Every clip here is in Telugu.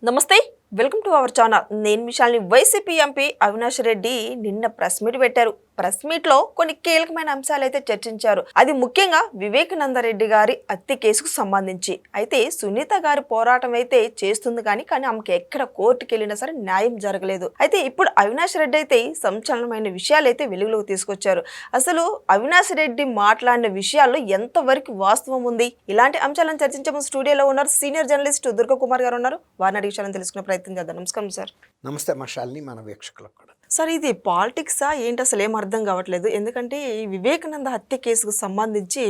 నమస్తే వెల్కమ్ టు అవర్ ఛానల్. నేను మిషాల్ని. వైసీపీ ఎంపీ అవినాష్ రెడ్డి నిన్న ప్రెస్ మీట్ పెట్టారు. ప్రెస్ మీట్ లో కొన్ని కీలకమైన అంశాలు అయితే చర్చించారు. అది ముఖ్యంగా వివేకానంద రెడ్డి గారి హత్య కేసుకు సంబంధించి. అయితే సునీత గారి పోరాటం అయితే చేస్తుంది కానీ ఆమెకి ఎక్కడ కోర్టుకు వెళ్ళినా సరే న్యాయం జరగలేదు. అయితే ఇప్పుడు అవినాష్ రెడ్డి అయితే సంచలనమైన విషయాలు అయితే వెలుగులోకి తీసుకొచ్చారు. అసలు అవినాష్ రెడ్డి మాట్లాడిన విషయాల్లో ఎంతవరకు వాస్తవం ఉంది? ఇలాంటి అంశాలను చర్చించే స్టూడియోలో ఉన్నారు సీనియర్ జర్నలిస్ట్ దుర్గా కుమార్ గారు ఉన్నారు. వారిని అడిగి విషయాలను తెలుసుకునే ప్రయత్నం చేద్దాం. నమస్కారం సార్. నమస్తే మషాల్ని, మన వీక్షకులకు కూడా. సార్, ఇది పాలిటిక్సా ఏంటి అసలు ఏం అర్థం కావట్లేదు. ఎందుకంటే ఈ వివేకానంద హత్య కేసుకు సంబంధించి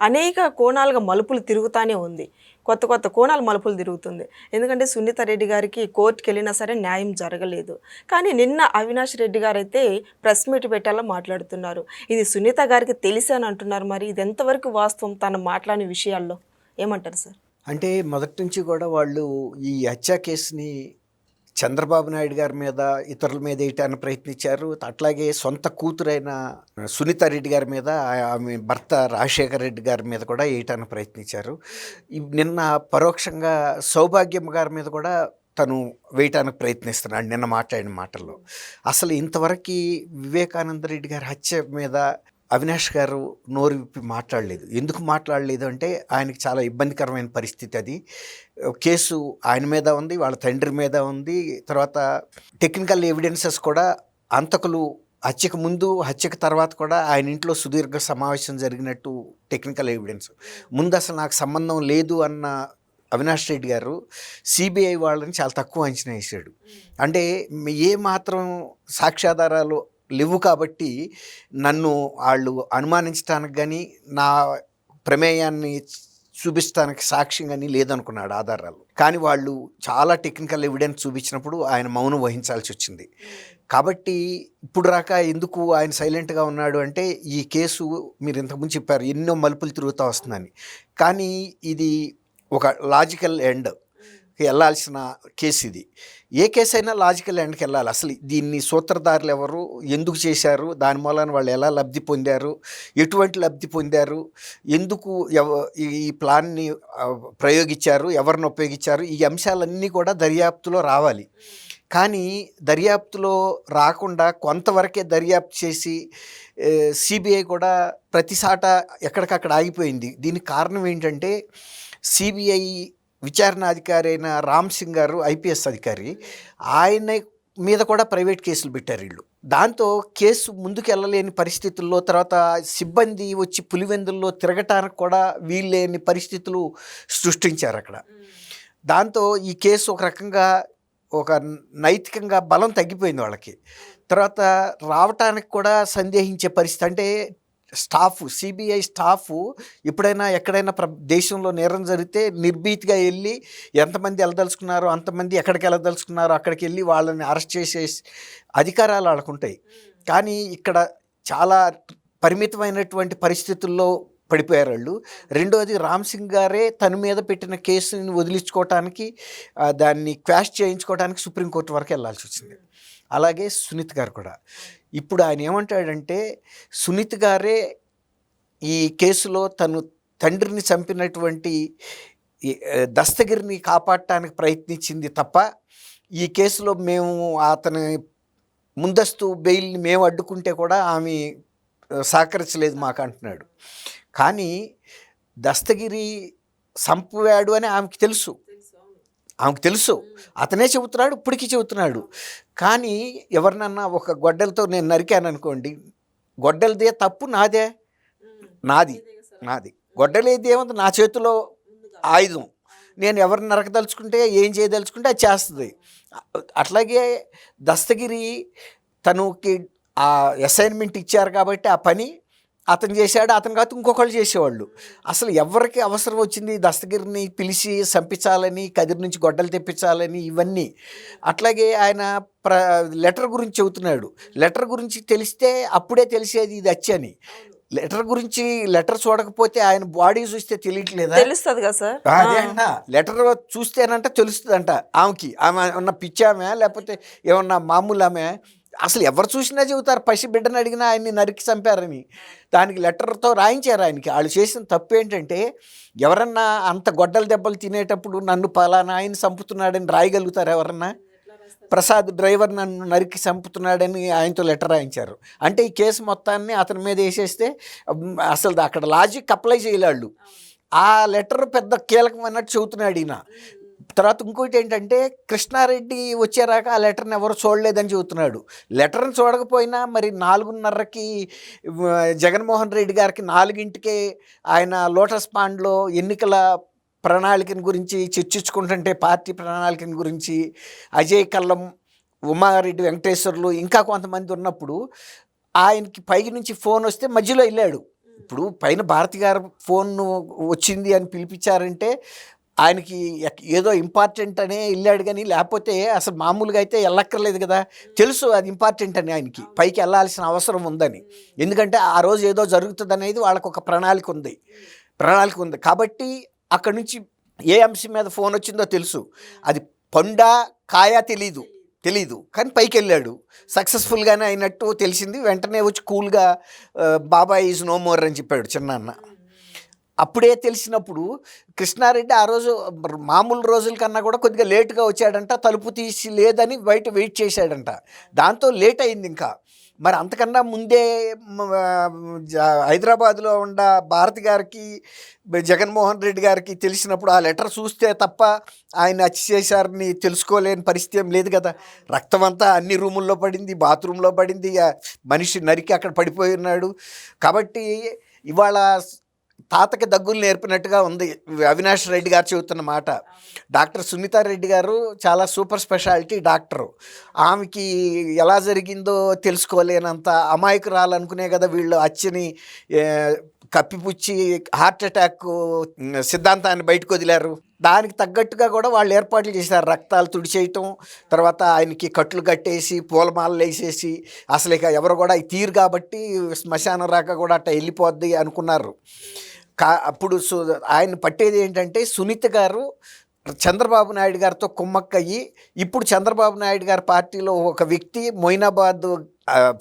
అనేక కోణాలుగా మలుపులు తిరుగుతానే ఉంది. కొత్త కొత్త కోణాలు మలుపులు తిరుగుతుంది. ఎందుకంటే సునీత రెడ్డి గారికి కోర్టుకి వెళ్ళినా సరే న్యాయం జరగలేదు. కానీ నిన్న అవినాష్ రెడ్డి గారు అయితే ప్రెస్ మీట్ పెట్టాలా మాట్లాడుతున్నారు. ఇది సునీత గారికి తెలిసి అని అంటున్నారు. మరి ఇది ఎంతవరకు వాస్తవం తను మాట్లాడిన విషయాల్లో? ఏమంటారు సార్? అంటే మొదటి నుంచి కూడా వాళ్ళు ఈ హత్య కేసుని చంద్రబాబు నాయుడు గారి మీద, ఇతరుల మీద వేయటానికి ప్రయత్నించారు. అట్లాగే సొంత కూతురైన సునీత రెడ్డి గారి మీద, ఆమె భర్త రాజశేఖర రెడ్డి గారి మీద కూడా వేయటానికి ప్రయత్నించారు. నిన్న పరోక్షంగా సౌభాగ్యమ్మ గారి మీద కూడా తను వేయటానికి ప్రయత్నిస్తున్నాడు నిన్న మాట్లాడిన మాటల్లో. అసలు ఇంతవరకు వివేకానంద రెడ్డి గారి హత్య మీద అవినాష్ గారు నోరు విప్పి మాట్లాడలేదు. ఎందుకు మాట్లాడలేదు అంటే ఆయనకి చాలా ఇబ్బందికరమైన పరిస్థితి. అది కేసు ఆయన మీద ఉంది, వాళ్ళ తండ్రి మీద ఉంది. తర్వాత టెక్నికల్ ఎవిడెన్సెస్ కూడా అంతకులు హత్యకు ముందు, హత్యకు తర్వాత కూడా ఆయన ఇంట్లో సుదీర్ఘ సమావేశం జరిగినట్టు టెక్నికల్ ఎవిడెన్స్. ముందు అసలు నాకు సంబంధం లేదు అన్న అవినాష్ రెడ్డి గారు సిబిఐ వాళ్ళని చాలా తక్కువ అంచనా వేసాడు. అంటే ఏ మాత్రం సాక్ష్యాధారాలు లేవు కాబట్టి నన్ను వాళ్ళు అనుమానించడానికి కానీ, నా ప్రమేయాన్ని చూపించడానికి సాక్ష్యం కానీ లేదనుకున్నాడు ఆధారాలు. కానీ వాళ్ళు చాలా టెక్నికల్ ఎవిడెన్స్ చూపించినప్పుడు ఆయన మౌనం వహించాల్సి వచ్చింది. కాబట్టి ఇప్పుడు రాక ఎందుకు ఆయన సైలెంట్గా ఉన్నాడు అంటే, ఈ కేసు మీరు ఇంతకుముందు చెప్పారు ఎన్నో మలుపులు తిరుగుతూ వస్తుందని. కానీ ఇది ఒక లాజికల్ ఎండ్ వెళ్ళాల్సిన కేసు. ఇది ఏ కేసు అయినా లాజికల్ ఎండ్కి వెళ్ళాలి. అసలు దీన్ని సూత్రధారులు ఎవరు, ఎందుకు చేశారు, దాని మూలాన వాళ్ళు ఎలా లబ్ధి పొందారు, ఎటువంటి లబ్ధి పొందారు, ఎందుకు ఈ ప్లాన్ని ప్రయోగించారు, ఎవరిని ఉపయోగించారు, ఈ అంశాలన్నీ కూడా దర్యాప్తులో రావాలి. కానీ దర్యాప్తులో రాకుండా కొంతవరకే దర్యాప్తు చేసి సిబిఐ కూడా ప్రతిసాట ఎక్కడికక్కడ ఆగిపోయింది. దీనికి కారణం ఏంటంటే, సిబిఐ విచారణ అధికారి అయిన రామ్ సింగ్ గారు, ఐపీఎస్ అధికారి, ఆయన మీద కూడా ప్రైవేట్ కేసులు పెట్టారు వీళ్ళు. దాంతో కేసు ముందుకు వెళ్ళలేని పరిస్థితుల్లో, తర్వాత సిబ్బంది వచ్చి పులివెందుల్లో తిరగటానికి కూడా వీల్లేని పరిస్థితులు సృష్టించారు అక్కడ. దాంతో ఈ కేసు ఒక రకంగా ఒక నైతికంగా బలం తగ్గిపోయింది వాళ్ళకి. తర్వాత రావటానికి కూడా సందేహించే పరిస్థితి. అంటే స్టాఫ్, సిబిఐ స్టాఫ్ ఎప్పుడైనా ఎక్కడైనా దేశంలో నేరం జరిగితే నిర్భీతిగా వెళ్ళి ఎంతమంది వెళ్ళదలుచుకున్నారో అంతమంది, ఎక్కడికి వెళ్ళదలుచుకున్నారో అక్కడికి వెళ్ళి వాళ్ళని అరెస్ట్ చేసే అధికారాలు వాళ్ళకు ఉంటాయి. కానీ ఇక్కడ చాలా పరిమితమైనటువంటి పరిస్థితుల్లో పడిపోయారు వాళ్ళు. రెండోది, రామ్ సింగ్ గారే తన మీద పెట్టిన కేసుని వదిలించుకోవటానికి, దాన్ని క్వాష్ చేయించుకోవడానికి సుప్రీంకోర్టు వరకు వెళ్ళాల్సి వచ్చింది. అలాగే సునీత్ గారు కూడా. ఇప్పుడు ఆయన ఏమంటాడంటే, సునీత్ గారే ఈ కేసులో తను తండ్రిని చంపినటువంటి దస్తగిరిని కాపాడటానికి ప్రయత్నించింది తప్ప, ఈ కేసులో మేము అతని ముందస్తు బెయిల్ని మేము అడ్డుకుంటే కూడా ఆమె సహకరించలేదు మాకు అంటున్నాడు. కానీ దస్తగిరి చంపాడు అని ఆమెకు తెలుసు. అతనే చెబుతున్నాడు, ఇప్పటికీ చెబుతున్నాడు. కానీ ఎవరినన్నా ఒక గొడ్డలతో నేను నరికాను అనుకోండి, గొడ్డలదే తప్పు నాది. గొడ్డలేది ఏముంది, నా చేతిలో ఆయుధం. నేను ఎవరిని నరకదలుచుకుంటే, ఏం చేయదలుచుకుంటే అది చేస్తుంది. అట్లాగే దస్తగిరి తనకి ఆ అసైన్మెంట్ ఇచ్చారు కాబట్టి ఆ పని అతను చేశాడు, అతను కాదు ఇంకొకళ్ళు చేసేవాళ్ళు. అసలు ఎవరికి అవసరం వచ్చింది దస్తగిరిని పిలిచి చంపించాలని, కదిరి నుంచి గొడ్డలు తెప్పించాలని, ఇవన్నీ. అట్లాగే ఆయన లెటర్ గురించి చెబుతున్నాడు. లెటర్ గురించి తెలిస్తే అప్పుడే తెలిసేది ఇది హత్యని. లెటర్ చూడకపోతే ఆయన బాడీ చూస్తే తెలియట్లేదా? తెలుస్తుంది కదా సార్. అదే అంట, లెటర్ చూస్తేనంట తెలుస్తుందంట ఆమెకి. ఆమె ఏమన్నా పిచ్చామే లేకపోతే ఏమన్నా మామూలు ఆమె? అసలు ఎవరు చూసినా చెబుతారు పసి బిడ్డను అడిగినా ఆయన్ని నరికి చంపారని. దానికి లెటర్తో రాయించారు ఆయనకి. వాళ్ళు చేసిన తప్పు ఏంటంటే, ఎవరన్నా అంత గొడ్డల దెబ్బలు తినేటప్పుడు నన్ను పలానా ఆయన చంపుతున్నాడని రాయగలుగుతారు ఎవరన్నా? ప్రసాద్ డ్రైవర్ నన్ను నరికి చంపుతున్నాడని ఆయనతో లెటర్ రాయించారు. అంటే ఈ కేసు మొత్తాన్ని అతని మీద వేసేస్తే అసలు అక్కడ లాజిక్ అప్లై చేయలేళ్ళు. ఆ లెటర్ పెద్ద కీలకం అన్నట్టు చెబుతున్నాడు ఈయన. తర్వాత ఇంకోటి ఏంటంటే, కృష్ణారెడ్డి వచ్చేరాక ఆ లెటర్ని ఎవరు చూడలేదని చెబుతున్నాడు. లెటర్ని చూడకపోయినా మరి 4:30కి జగన్మోహన్ రెడ్డి గారికి 4ంటికే ఆయన లోటస్ పాండ్లో ఎన్నికల ప్రణాళికను గురించి చర్చించుకుంటుంటే, పార్టీ ప్రణాళికను గురించి అజయ్ కల్లం, ఉమారెడ్డి వెంకటేశ్వర్లు ఇంకా కొంతమంది ఉన్నప్పుడు ఆయనకి పై నుంచి ఫోన్ వస్తే మధ్యలో వెళ్ళాడు. ఇప్పుడు పైన భారతి గారు ఫోన్ వచ్చింది అని పిలిపించారంటే ఆయనకి ఏదో ఇంపార్టెంట్ అనే వెళ్ళాడు, కానీ లేకపోతే అసలు మామూలుగా అయితే వెళ్ళక్కర్లేదు కదా. తెలుసు అది ఇంపార్టెంట్ అని, ఆయనకి పైకి వెళ్ళాల్సిన అవసరం ఉందని. ఎందుకంటే ఆ రోజు ఏదో జరుగుతుంది అనేది వాళ్ళకు ఒక ప్రణాళిక ఉంది కాబట్టి అక్కడి నుంచి ఏ అంశం మీద ఫోన్ వచ్చిందో తెలుసు. అది పండా కాయా తెలీదు కానీ పైకి వెళ్ళాడు. సక్సెస్ఫుల్గానే అయినట్టు తెలిసింది. వెంటనే వచ్చి కూల్గా బాబాయ్ ఈజ్ నో మోర్ అని చెప్పాడు చిన్నాన్న. అప్పుడే తెలిసినప్పుడు కృష్ణారెడ్డి ఆ రోజు మామూలు రోజుల కన్నా కూడా కొద్దిగా లేటుగా వచ్చాడంట. తలుపు తీసి లేదని బయట వెయిట్ చేశాడంట. దాంతో లేట్ అయింది ఇంకా. మరి అంతకన్నా ముందే హైదరాబాద్లో ఉన్న భారతి గారికి, జగన్మోహన్ రెడ్డి గారికి తెలిసినప్పుడు ఆ లెటర్ చూస్తే తప్ప ఆయన హత్య చేశారని తెలుసుకోలేని పరిస్థితి ఏం లేదు కదా. రక్తం అంతా అన్ని రూముల్లో పడింది, బాత్రూంలో పడింది, మనిషి నరికి అక్కడ పడిపోయి ఉన్నాడు. కాబట్టి ఇవాళ తాతకి దగ్గులు నేర్పినట్టుగా ఉంది అవినాష్ రెడ్డి గారు చెబుతున్న మాట. డాక్టర్ సునీతారెడ్డి గారు చాలా సూపర్ స్పెషాలిటీ డాక్టరు. ఆమెకి ఎలా జరిగిందో తెలుసుకోలేనంత అమాయకురాలనుకునే కదా వీళ్ళు హత్యని కప్పిపుచ్చి హార్ట్ అటాక్ సిద్ధాంతాన్ని బయటకు వదిలారు. దానికి తగ్గట్టుగా కూడా వాళ్ళు ఏర్పాట్లు చేశారు. రక్తాలు తుడిచేయటం, తర్వాత ఆయనకి కట్లు కట్టేసి పూలమాలలు వేసేసి, అసలు ఇక ఎవరు కూడా తీరు కాబట్టి శ్మశానం రాక కూడా అట్ట వెళ్ళిపోద్ది అనుకున్నారు. అప్పుడు ఆయన పట్టేది ఏంటంటే, సునీత గారు చంద్రబాబు నాయుడు గారితో కుమ్మక్కయ్యి, ఇప్పుడు చంద్రబాబు నాయుడు గారి పార్టీలో ఒక వ్యక్తి మొయినాబాద్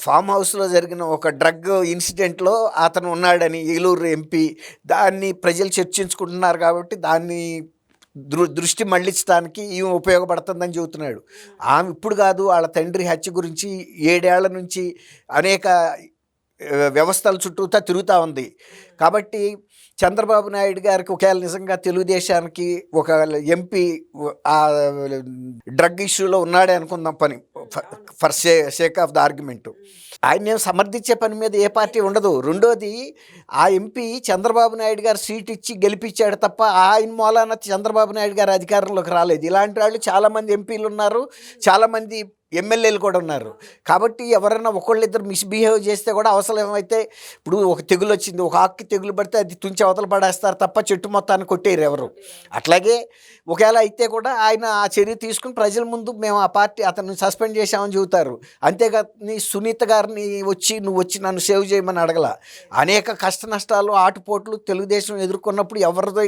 ఫామ్ హౌస్లో జరిగిన ఒక డ్రగ్ ఇన్సిడెంట్లో అతను ఉన్నాడని ఏలూరు ఎంపీ, దాన్ని ప్రజలు చర్చించుకుంటున్నారు కాబట్టి దాన్ని దృష్టి మళ్లించడానికి ఈమె ఉపయోగపడుతుందని చెబుతున్నాడు. ఆమె ఇప్పుడు కాదు, వాళ్ళ తండ్రి హత్య గురించి 7 ఏళ్ల నుంచి అనేక వ్యవస్థల చుట్టూతా తిరుగుతూ ఉంది. కాబట్టి చంద్రబాబు నాయుడు గారికి ఒకవేళ నిజంగా తెలుగుదేశానికి ఒక ఎంపీ ఆ డ్రగ్ ఇష్యూలో ఉన్నాడే అనుకుందాం, పని for sake of the argument, ఆయన సమర్థించే పని మీద ఏ పార్టీ ఉండదు. రెండోది, ఆ ఎంపీ చంద్రబాబు నాయుడు గారు సీట్ ఇచ్చి గెలిపించాడు తప్ప ఆయన మూలాన చంద్రబాబు నాయుడు గారు అధికారంలోకి రాలేదు. ఇలాంటి వాళ్ళు చాలామంది ఎంపీలు ఉన్నారు, చాలామంది ఎమ్మెల్యేలు కూడా ఉన్నారు. కాబట్టి ఎవరైనా ఒకళ్ళిద్దరు మిస్బిహేవ్ చేస్తే కూడా అవసరమైతే, ఇప్పుడు ఒక తెగులు వచ్చింది, ఒక ఆకుకి తెగులు పడితే అది తుంచి అవతల పడేస్తారు తప్ప చెట్టు మొత్తాన్ని కొట్టేయరు ఎవరు. అట్లాగే ఒకవేళ అయితే కూడా ఆయన ఆ చర్య తీసుకుని ప్రజల ముందు మేము ఆ పార్టీ అతన్ని సస్పెండ్ చేశామని చెబుతారు. అంతేగాని సునీత గారిని నువ్వు వచ్చి నన్ను సేవ్ చేయమని అడగల. అనేక కష్ట నష్టాలు, ఆటుపోట్లు తెలుగుదేశం ఎదుర్కొన్నప్పుడు ఎవరిదో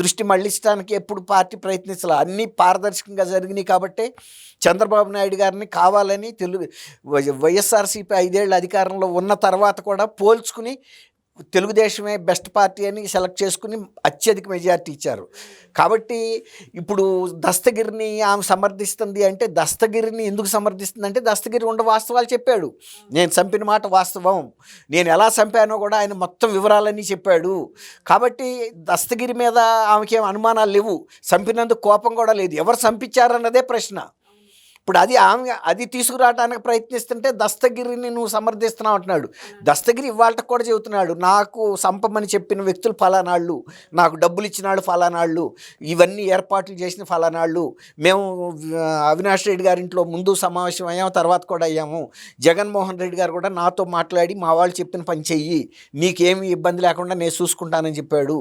దృష్టి మళ్లించడానికి ఎప్పుడు పార్టీ ప్రయత్నించాలి. అన్నీ పారదర్శకంగా జరిగినాయి కాబట్టి చంద్రబాబు నాయుడు గారిని కావాలని వైఎస్ఆర్సీపీ 5 ఏళ్ళ అధికారంలో ఉన్న తర్వాత కూడా పోల్చుకుని తెలుగుదేశమే బెస్ట్ పార్టీ అని సెలెక్ట్ చేసుకుని అత్యధిక మెజార్టీ ఇచ్చారు. కాబట్టి ఇప్పుడు దస్తగిరిని ఆమె సమర్థిస్తుంది అంటే, దస్తగిరిని ఎందుకు సమర్థిస్తుంది అంటే, దస్తగిరి ఉండ వాస్తవాలు చెప్పాడు. నేను చంపిన మాట వాస్తవం, నేను ఎలా చంపానో కూడా ఆయన మొత్తం వివరాలన్నీ చెప్పాడు. కాబట్టి దస్తగిరి మీద ఆమెకేం అనుమానాలు లేవు, చంపినందుకు కోపం కూడా లేదు. ఎవరు చంపించారన్నదే ప్రశ్న. ఇప్పుడు అది తీసుకురావడానికి ప్రయత్నిస్తుంటే దస్తగిరిని నువ్వు సమర్థిస్తున్నావు అంటున్నాడు. దస్తగిరి ఇవాళకి కూడా చెబుతున్నాడు, నాకు సంపమని చెప్పిన వ్యక్తులు ఫలానాళ్ళు, నాకు డబ్బులు ఇచ్చినాడు ఫలానాళ్ళు, ఇవన్నీ ఏర్పాట్లు చేసిన ఫలానాళ్ళు, మేము అవినాష్ రెడ్డి గారి ఇంట్లో ముందు సమావేశం అయ్యాము, తర్వాత కూడా అయ్యాము, జగన్మోహన్ రెడ్డి గారు కూడా నాతో మాట్లాడి మా వాళ్ళు చెప్పిన పని చెయ్యి, నీకేమీ ఇబ్బంది లేకుండా నేను చూసుకుంటానని చెప్పాడు.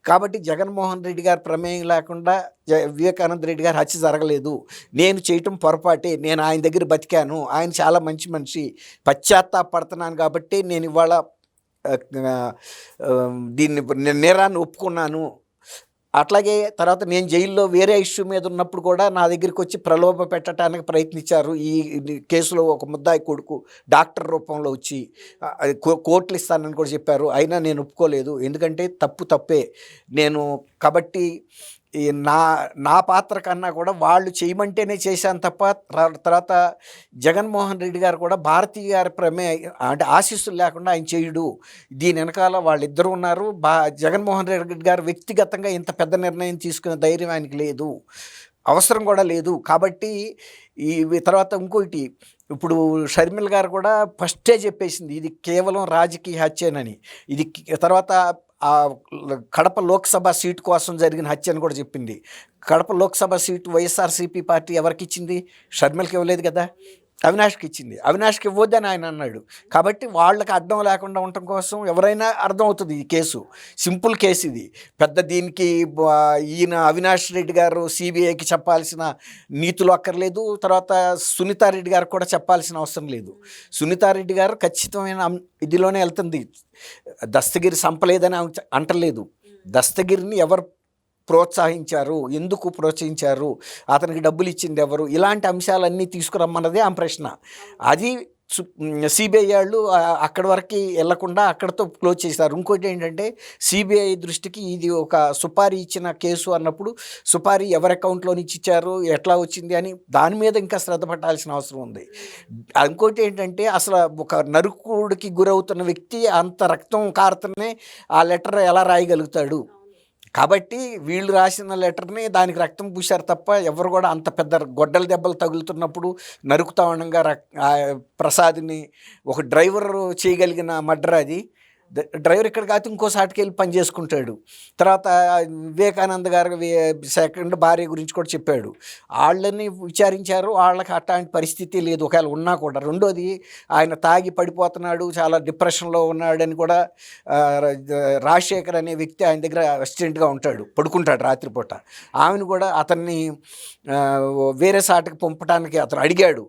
కాబట్టి జగన్మోహన్ రెడ్డి గారి ప్రమేయం లేకుండా వివేకానంద రెడ్డి గారు హత్య జరగలేదు, నేను చేయటం పొరపాటే, నేను ఆయన దగ్గర బతికాను, ఆయన చాలా మంచి మనిషి, పశ్చాత్తాపడుతున్నాను కాబట్టి నేను ఇవాళ దీన్ని నేరాన్ని ఒప్పుకున్నాను అట్లాగే తర్వాత నేను జైల్లో వేరే ఇష్యూ మీద ఉన్నప్పుడు కూడా నా దగ్గరికి వచ్చి ప్రలోభ పెట్టడానికి ప్రయత్నించారు. ఈ కేసులో ఒక ముద్దాయి కొడుకు డాక్టర్ రూపంలో వచ్చి అది కోర్టులు ఇస్తానని కూడా చెప్పారు. అయినా నేను ఒప్పుకోలేదు. ఎందుకంటే తప్పే నేను కాబట్టి ఈ నా పాత్ర కన్నా కూడా వాళ్ళు చేయమంటేనే చేశాను తప్ప తర్వాత జగన్మోహన్ రెడ్డి గారు కూడా భారతీయ గారి అంటే ఆశీస్సులు లేకుండా ఆయన చేయుడు. దీని వెనకాల వాళ్ళిద్దరూ ఉన్నారు. జగన్మోహన్ రెడ్డి గారు వ్యక్తిగతంగా ఇంత పెద్ద నిర్ణయం తీసుకునే ధైర్యం ఆయనకి లేదు, అవసరం కూడా లేదు. కాబట్టి ఈ తర్వాత ఇంకోటి, ఇప్పుడు షర్మిల గారు కూడా ఫస్టే చెప్పేసింది ఇది కేవలం రాజకీయ హత్యేనని. ఇది తర్వాత ఆ కడప లోక్సభ సీటు కోసం జరిగిన హత్య అని కూడా చెప్పింది. కడప లోక్సభ సీటు వైఎస్ఆర్సీపీ పార్టీ ఎవరికి ఇచ్చింది? షర్మిలకి ఇవ్వలేదు కదా, అవినాష్కి ఇచ్చింది. అవినాష్కి ఇవ్వద్దని ఆయన అన్నాడు. కాబట్టి వాళ్ళకి అర్థం లేకుండా ఉండటం కోసం ఎవరైనా అర్థం అవుతుంది ఈ కేసు. సింపుల్ కేసు ఇది. పెద్ద దీనికి ఈయన అవినాష్ రెడ్డి గారు సిబిఐకి చెప్పాల్సిన నీతులు అక్కర్లేదు. తర్వాత సునీతారెడ్డి గారు కూడా చెప్పాల్సిన అవసరం లేదు. సునీతారెడ్డి గారు ఖచ్చితమైన ఇదిలోనే వెళ్తుంది. దస్తగిరి సంపలేదని అంటలేదు. దస్తగిరిని ఎవరు ప్రోత్సహించారు, ఎందుకు ప్రోత్సహించారు, అతనికి డబ్బులు ఇచ్చింది ఎవరు, ఇలాంటి అంశాలన్నీ తీసుకురమ్మన్నదే ఆ ప్రశ్న. అది సిబిఐ వాళ్ళు అక్కడి వరకు వెళ్లకుండా అక్కడితో క్లోజ్ చేశారు. ఇంకోటి ఏంటంటే సిబిఐ దృష్టికి ఇది ఒక సుపారీ ఇచ్చిన కేసు అన్నప్పుడు సుపారీ ఎవరి అకౌంట్లో నుంచి ఇచ్చారు, ఎట్లా వచ్చింది అని దాని మీద ఇంకా శ్రద్ధ పట్టాల్సిన అవసరం ఉంది. ఇంకోటి ఏంటంటే అసలు ఒక నరుకుడికి గురవుతున్న వ్యక్తి అంత రక్తం కారుతూనే ఆ లెటర్ ఎలా రాయగలుగుతాడు? కాబట్టి వీళ్ళు రాసిన లెటర్ని దానికి రక్తం పూశారు తప్ప ఎవరు కూడా అంత పెద్ద గొడ్డల దెబ్బలు తగులుతున్నప్పుడు నరుకుతా ఉండగా ప్రసాద్ని ఒక డ్రైవర్ చేయగలిగిన మర్డర్ అది. డ్రైవర్ ఇక్కడ కాదు ఇంకో సాటికి వెళ్ళి పని చేసుకుంటాడు. తర్వాత వివేకానంద గారు సెకండ్ భార్య గురించి కూడా చెప్పాడు. వాళ్ళని విచారించారు, వాళ్ళకి అట్లాంటి పరిస్థితి లేదు ఒకవేళ ఉన్నా కూడా. రెండోది ఆయన తాగి పడిపోతున్నాడు, చాలా డిప్రెషన్లో ఉన్నాడని కూడా రాజశేఖర్ అనే వ్యక్తి ఆయన దగ్గర అసిస్టెంట్గా ఉంటాడు, పడుకుంటాడు రాత్రిపూట. ఆమెను కూడా అతన్ని వేరే సాటికి పంపడానికి అతను అడిగాడు.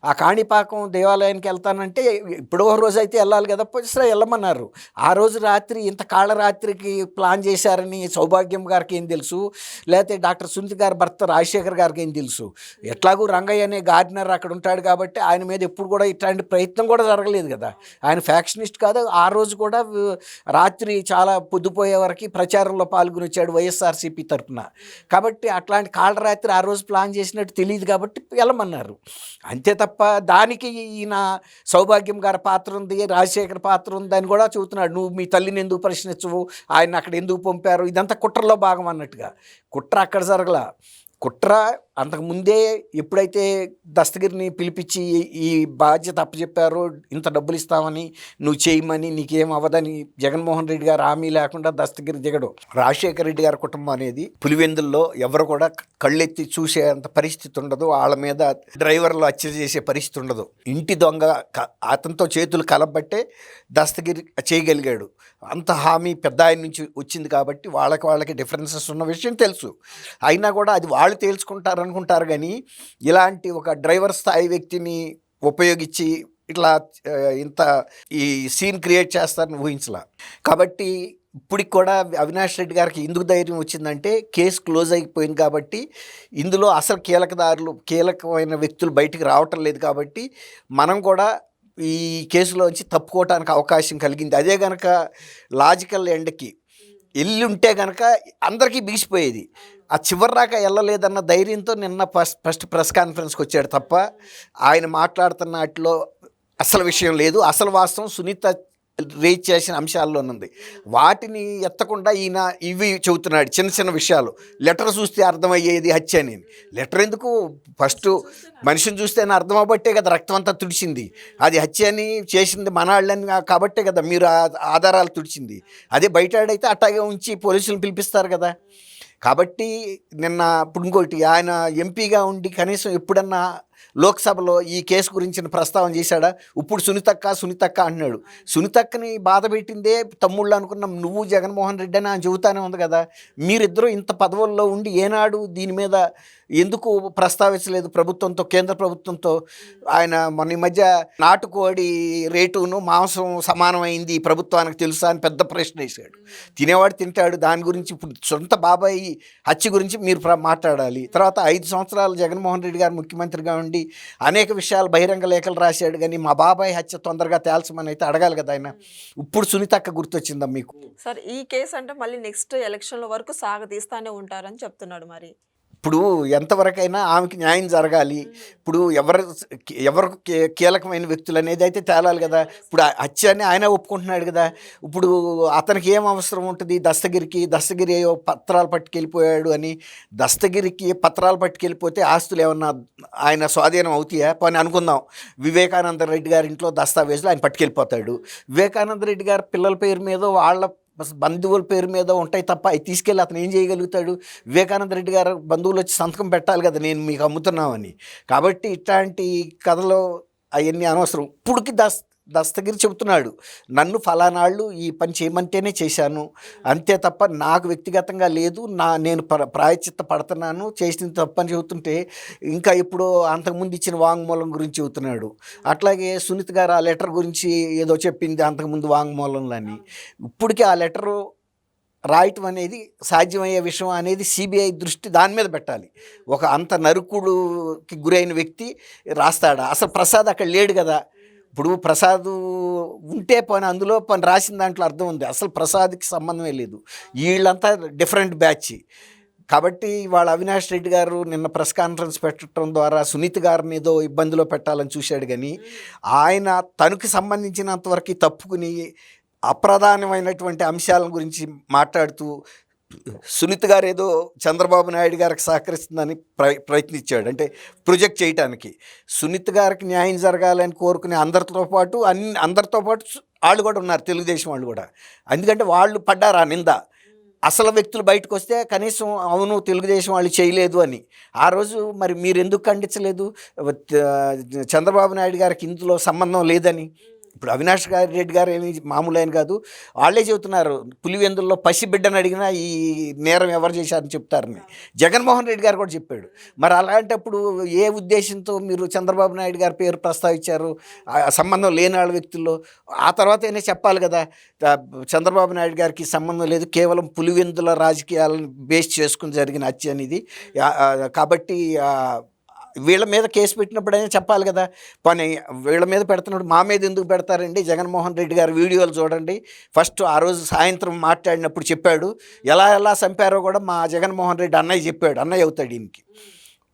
ఆ కాణిపాకం దేవాలయానికి వెళ్తానంటే ఇప్పుడో రోజు అయితే వెళ్ళాలి కదా, సరే వెళ్ళమన్నారు. ఆ రోజు రాత్రి ఇంత కాళరాత్రికి ప్లాన్ చేశారని సౌభాగ్యం గారికి ఏం తెలుసు, లేకపోతే డాక్టర్ సునీత గారి భర్త రాజశేఖర్ గారికి ఏం తెలుసు? ఎట్లాగూ రంగయ్య అనే గార్డినర్ అక్కడ ఉంటాడు కాబట్టి ఆయన మీద ఎప్పుడు కూడా ఇట్లాంటి ప్రయత్నం కూడా జరగలేదు కదా. ఆయన ఫ్యాక్షనిస్ట్ కాదు. ఆ రోజు కూడా రాత్రి చాలా పొద్దుపోయే వరకు ప్రచారంలో పాల్గొని వచ్చాడు వైఎస్ఆర్సీపీ తరఫున. కాబట్టి అట్లాంటి కాళరాత్రి ఆ రోజు ప్లాన్ చేసినట్టు తెలియదు కాబట్టి వెళ్ళమన్నారు అంతే తప్ప దానికి ఈయన సౌభాగ్యం గారి పాత్ర ఉంది, రాజశేఖర్ పాత్ర ఉంది అని కూడా చెబుతున్నాడు. నువ్వు మీ తల్లిని ఎందుకు ప్రశ్నించవు, ఆయన అక్కడ ఎందుకు పంపారు, ఇదంతా కుట్రలో భాగం అన్నట్టుగా. కుట్ర అక్కడ జరగలా. కుట్ర అంతకుముందే ఎప్పుడైతే దస్తగిరిని పిలిపించి ఈ బాధ్యత అప్పచెప్పారో, ఇంత డబ్బులు ఇస్తామని, నువ్వు చేయమని, నీకేం అవ్వదని జగన్మోహన్ రెడ్డి గారు హామీ లేకుండా దస్తగిరి దిగడు. రాజశేఖర రెడ్డి గారి కుటుంబం అనేది పులివెందుల్లో ఎవరు కూడా కళ్ళెత్తి చూసే అంత పరిస్థితి ఉండదు. వాళ్ళ మీద డ్రైవర్లు హత్య చేసే పరిస్థితి ఉండదు. ఇంటి దొంగ అతనితో చేతులు కలబట్టే దస్తగిరి చేయగలిగాడు. అంత హామీ పెద్ద ఆయన నుంచి వచ్చింది కాబట్టి వాళ్ళకి డిఫరెన్సెస్ ఉన్న విషయం తెలుసు. అయినా కూడా అది వాళ్ళు తేల్చుకుంటారు అనుకుంటారు. కానీ ఇలాంటి ఒక డ్రైవర్ స్థాయి వ్యక్తిని ఉపయోగించి ఇట్లా ఇంత ఈ సీన్ క్రియేట్ చేస్తారని ఊహించలా. కాబట్టి ఇప్పటికి కూడా అవినాష్ రెడ్డి గారికి ఎందుకు ధైర్యం వచ్చిందంటే కేసు క్లోజ్ అయిపోయింది కాబట్టి, ఇందులో అసలు కీలకమైన వ్యక్తులు బయటికి రావటం లేదు కాబట్టి మనం కూడా ఈ కేసులోంచి తప్పుకోవటానికి అవకాశం కలిగింది. అదే కనుక లాజికల్ ఎండ్కి వెళ్ళుంటే కనుక అందరికీ బిగిసిపోయేది. ఆ చివరిదాకా వెళ్ళలేదన్న ధైర్యంతో నిన్న ఫస్ట్ ప్రెస్ కాన్ఫరెన్స్కి వచ్చాడు తప్ప ఆయన మాట్లాడుతున్న వాటిలో అసలు విషయం లేదు. అసలు వాస్తవం సునీత రేజ్ చేసిన అంశాల్లోనుంది. వాటిని ఎత్తకుండా ఈయన ఇవి చెబుతున్నాడు, చిన్న చిన్న విషయాలు. లెటర్ చూస్తే అర్థమయ్యేది హత్య అని. లెటర్ ఎందుకు? ఫస్ట్ మనిషిని చూస్తేనే అర్థం అవ్వబట్టే కదా రక్తం అంతా తుడిచింది. అది హత్య అని చేసింది మన వాళ్ళని కాబట్టే కదా మీరు ఆధారాలు తుడిచింది. అదే బయటాడైతే అట్టాగే ఉంచి పోలీసులను పిలిపిస్తారు కదా. కాబట్టి నిన్న ఇప్పుడు ఇంకోటి, ఆయన ఎంపీగా ఉండి కనీసం ఎప్పుడన్నా లోక్సభలో ఈ కేసు గురించిన ప్రస్తావన చేశాడా? ఇప్పుడు సునీతక్క అంటున్నాడు. సునీతక్కని బాధ పెట్టిందే తమ్ముళ్ళు అనుకున్న నువ్వు జగన్మోహన్ రెడ్డి అని ఆయన చెబుతానే ఉంది కదా. మీరిద్దరూ ఇంత పదవుల్లో ఉండి ఏనాడు దీని మీద ఎందుకు ప్రస్తావించలేదు ప్రభుత్వంతో, కేంద్ర ప్రభుత్వంతో? ఆయన మొన్న ఈ మధ్య నాటుకోడి రేటును మాంసం సమానమైంది ప్రభుత్వానికి తెలుసా అని పెద్ద ప్రశ్న వేశాడు. తినేవాడు తింటాడు, దాని గురించి ఇప్పుడు సొంత బాబాయ్ హత్య గురించి మీరు మాట్లాడాలి. తర్వాత 5 సంవత్సరాలు జగన్మోహన్ రెడ్డి గారు ముఖ్యమంత్రిగా ఉండి అనేక విషయాలు బహిరంగ లేఖలు రాశాడు, కానీ మా బాబాయ్ హత్య తొందరగా తేల్చమని అయితే అడగాలి కదా ఆయన. ఇప్పుడు సునీతక్క గుర్తొచ్చిందా మీకు? సార్ ఈ కేసు అంటే మళ్ళీ నెక్స్ట్ ఎలక్షన్ల వరకు సాగదీస్తానే ఉంటారని చెప్తున్నాడు. మరి ఇప్పుడు ఎంతవరకైనా ఆమెకి న్యాయం జరగాలి. ఇప్పుడు ఎవరు కీలకమైన వ్యక్తులు అనేది అయితే తేలాలి కదా. ఇప్పుడు హత్య అని ఆయన ఒప్పుకుంటున్నాడు కదా. ఇప్పుడు అతనికి ఏం అవసరం ఉంటుంది? దస్తగిరి పత్రాలు పట్టుకెళ్ళిపోయాడు అని. దస్తగిరికి పత్రాలు పట్టుకెళ్ళిపోతే ఆస్తులు ఏమన్నా ఆయన స్వాధీనం అవుతాయా? పోనీ అనుకుందాం, వివేకానంద రెడ్డి గారి ఇంట్లో దస్తావేజులు ఆయన పట్టుకెళ్ళిపోతాడు. వివేకానంద రెడ్డి గారి పిల్లల పేరు మీద వాళ్ళ బంధువుల పేరు మీద ఉంటాయి తప్ప అవి తీసుకెళ్ళి అతను ఏం చేయగలుగుతాడు? వివేకానంద రెడ్డి గారు బంధువులు వచ్చి సంతకం పెట్టాలి కదా, నేను మీకు అమ్ముతున్నామని. కాబట్టి ఇట్లాంటి కథలో అవన్నీ అనవసరం. ఇప్పుడుకి దస్తగిరి చెబుతున్నాడు, నన్ను ఫలానాళ్ళు ఈ పని చేయమంటేనే చేశాను, అంతే తప్ప నాకు వ్యక్తిగతంగా లేదు, నేను ప్రాయశ్చిత్త పడుతున్నాను, చేసిన తప్పని చెబుతుంటే ఇంకా ఇప్పుడు అంతకుముందు ఇచ్చిన వాంగ్మూలం గురించి చెబుతున్నాడు. అట్లాగే సునీత్ గారు ఆ లెటర్ గురించి ఏదో చెప్పింది అంతకుముందు వాంగ్మూలంలో అని. ఇప్పటికీ ఆ లెటరు రాయటం అనేది సాధ్యమయ్యే విషయం అనేది సిబిఐ దృష్టి దాని మీద పెట్టాలి. ఒక అంత నరుకుడుకి గురైన వ్యక్తి రాస్తాడా? అసలు ప్రసాద్ అక్కడ లేడు కదా. ఇప్పుడు ప్రసాద్ ఉంటే పని అందులో పని రాసిన దాంట్లో అర్థం ఉంది. అసలు ప్రసాద్కి సంబంధమే లేదు. వీళ్ళంతా డిఫరెంట్ బ్యాచ్. కాబట్టి వాళ్ళ అవినాష్ రెడ్డి గారు నిన్న ప్రెస్ కాన్ఫరెన్స్ పెట్టడం ద్వారా సునీత్ గారిని ఏదో ఇబ్బందిలో పెట్టాలని చూశాడు, కానీ ఆయన తనకు సంబంధించినంతవరకు తప్పుకుని అప్రధానమైనటువంటి అంశాల గురించి మాట్లాడుతూ సునీత్ గారు ఏదో చంద్రబాబు నాయుడు గారికి సహకరిస్తుందని ప్రయత్నించాడు, అంటే ప్రొజెక్ట్ చేయడానికి. సునీత్ గారికి న్యాయం జరగాలని కోరుకునే అందరితో పాటు వాళ్ళు కూడా ఉన్నారు, తెలుగుదేశం వాళ్ళు కూడా. ఎందుకంటే వాళ్ళు పడ్డారు ఆ నింద. అసలు వ్యక్తులు బయటకు వస్తే కనీసం అవును తెలుగుదేశం వాళ్ళు చేయలేదు అని. ఆ రోజు మరి మీరు ఎందుకు ఖండించలేదు? చంద్రబాబు నాయుడు గారికి ఇందులో సంబంధం లేదని. ఇప్పుడు అవినాష్ రెడ్డి గారు ఏమి మామూలు ఆయన కాదు, వాళ్ళే చెబుతున్నారు. పులివెందుల్లో పసిబిడ్డని అడిగినా ఈ నేరం ఎవరు చేశారని చెప్తారని జగన్మోహన్ రెడ్డి గారు కూడా చెప్పాడు. మరి అలాంటప్పుడు ఏ ఉద్దేశంతో మీరు చంద్రబాబు నాయుడు గారి పేరు ప్రస్తావించారు? సంబంధం లేని వాళ్ళ వ్యక్తుల్లో ఆ తర్వాత అయినా చెప్పాలి కదా, చంద్రబాబు నాయుడు గారికి సంబంధం లేదు, కేవలం పులివెందుల రాజకీయాలను బేస్ చేసుకుని జరిగిన హత్య అనేది. కాబట్టి వీళ్ళ మీద కేసు పెట్టినప్పుడైనా చెప్పాలి కదా. పని వీళ్ళ మీద పెడుతున్నప్పుడు మా మీద ఎందుకు పెడతారండి? జగన్మోహన్ రెడ్డి గారి వీడియోలు చూడండి. ఫస్ట్ ఆ రోజు సాయంత్రం మాట్లాడినప్పుడు చెప్పాడు, ఎలా చంపారో కూడా మా జగన్మోహన్ రెడ్డి అన్నయ్య చెప్పాడు. అన్నయ్య అవుతాడు దీనికి.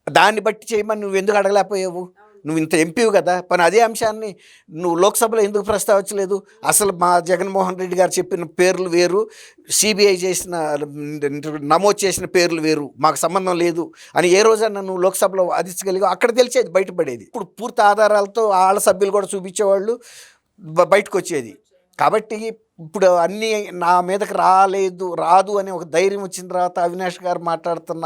దాన్ని బట్టి చేయమని నువ్వు ఎందుకు అడగలేకపోయావు? నువ్వు ఇంత ఎంపీవు కదా. పని అదే అంశాన్ని నువ్వు లోక్సభలో ఎందుకు ప్రస్తావించలేదు? అసలు మా జగన్మోహన్ రెడ్డి గారు చెప్పిన పేర్లు వేరు, సిబిఐ నమోదు చేసిన పేర్లు వేరు, మాకు సంబంధం లేదు అని ఏ రోజన్నా నువ్వు లోక్సభలో వాదించగలిగావు? అక్కడ తెలిసేది, బయటపడేది. ఇప్పుడు పూర్తి ఆధారాలతో వాళ్ళ సభ్యులు కూడా చూపించేవాళ్ళు, బయటకు వచ్చేది. కాబట్టి ఇప్పుడు అన్నీ నా మీదకి రాదు అనే ఒక ధైర్యం వచ్చిన తర్వాత అవినాష్ గారు మాట్లాడుతున్న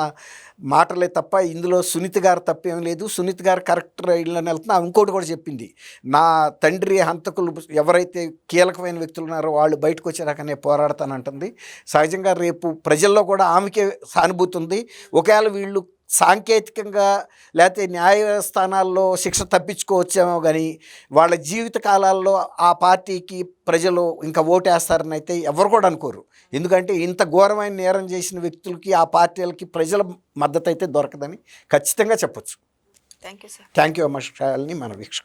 మాటలే తప్ప ఇందులో సునీత్ గారు తప్పేం లేదు. సునీత్ గారు కరెక్ట్ రైడ్లోనే వెళ్తున్నా. ఇంకోటి కూడా చెప్పింది, నా తండ్రి హంతకులు ఎవరైతే కీలకమైన వ్యక్తులు ఉన్నారో వాళ్ళు బయటకు వచ్చేదాకానే పోరాడతానంటుంది. సహజంగా రేపు ప్రజల్లో కూడా ఆమెకే సానుభూతి ఉంది. ఒకవేళ వీళ్ళు సాంకేతికంగా లేకపోతే న్యాయస్థానాల్లో శిక్ష తప్పించుకోవచ్చేమో, కానీ వాళ్ళ జీవిత కాలాల్లో ఆ పార్టీకి ప్రజలు ఇంకా ఓటేస్తారని అయితే ఎవరు కూడా అనుకోరు. ఎందుకంటే ఇంత ఘోరమైన నేరం చేసిన వ్యక్తులకి ఆ పార్టీలకి ప్రజల మద్దతు అయితే దొరకదని ఖచ్చితంగా చెప్పొచ్చు. Thank you sir. Thank you అమ్మ. మన వీక్షకులు.